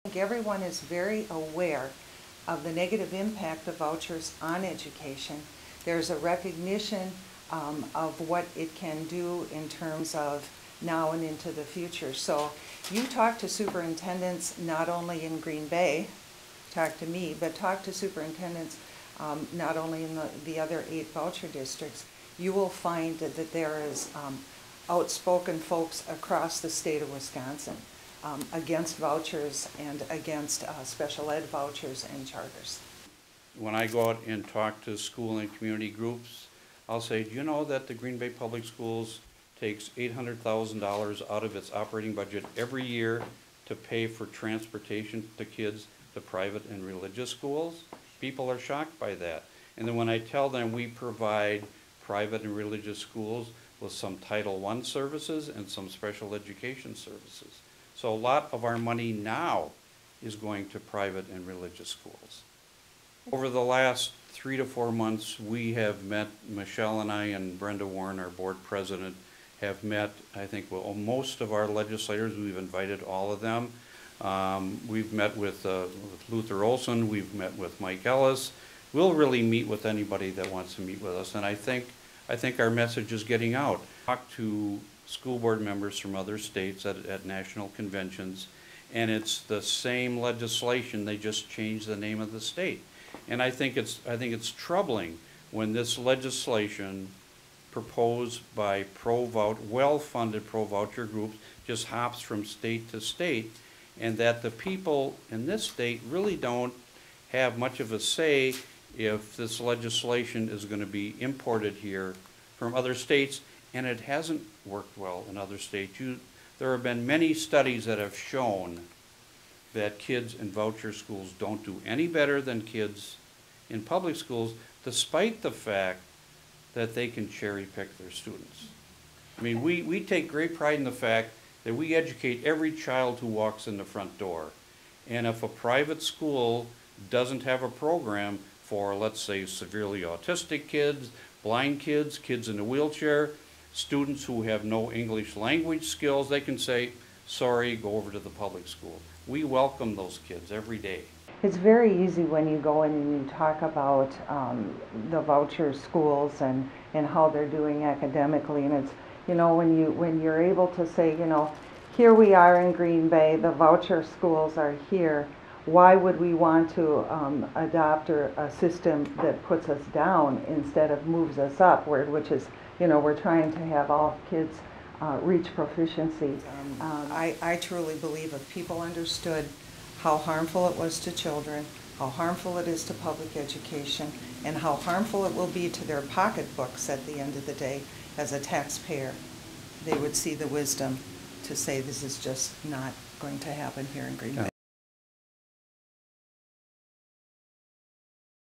think everyone is very aware of the negative impact of vouchers on education. There's a recognition of what it can do in terms of now and into the future. So you talk to superintendents not only in Green Bay, talk to me, but talk to superintendents not only in the other 8 voucher districts. You will find that there is outspoken folks across the state of Wisconsin against vouchers and against special ed vouchers and charters. When I go out and talk to school and community groups, I'll say, do you know that the Green Bay Public Schools takes $800,000 out of its operating budget every year to pay for transportation to kids to private and religious schools? People are shocked by that. And then when I tell them we provide private and religious schools with some Title I services and some special education services. So a lot of our money now is going to private and religious schools. Over the last 3 to 4 months, we have met, Michelle and I and Brenda Warren, our board president, have met, I think, well, most of our legislators. We've invited all of them. We've met with Luther Olson, we've met with Mike Ellis. We'll really meet with anybody that wants to meet with us, and I think our message is getting out. Talk to school board members from other states at national conventions, and it's the same legislation, they just changed the name of the state. And I think it's troubling when this legislation proposed by well-funded pro-voucher groups just hops from state to state, and that the people in this state really don't have much of a say if this legislation is going to be imported here from other states, and it hasn't worked well in other states. There have been many studies that have shown that kids in voucher schools don't do any better than kids in public schools, despite the fact that they can cherry pick their students. I mean, we take great pride in the fact that we educate every child who walks in the front door. And if a private school doesn't have a program for, let's say, severely autistic kids, blind kids, kids in a wheelchair, students who have no English language skills, they can say, sorry, go over to the public school. We welcome those kids every day. It's very easy when you go in and you talk about the voucher schools and how they're doing academically, and it's, you know, when you're able to say, you know, here we are in Green Bay, the voucher schools are here. Why would we want to adopt a system that puts us down instead of moves us up, which is, you know, we're trying to have all kids reach proficiency. I truly believe if people understood how harmful it was to children, how harmful it is to public education, and how harmful it will be to their pocketbooks at the end of the day as a taxpayer, they would see the wisdom to say this is just not going to happen here in Green Bay.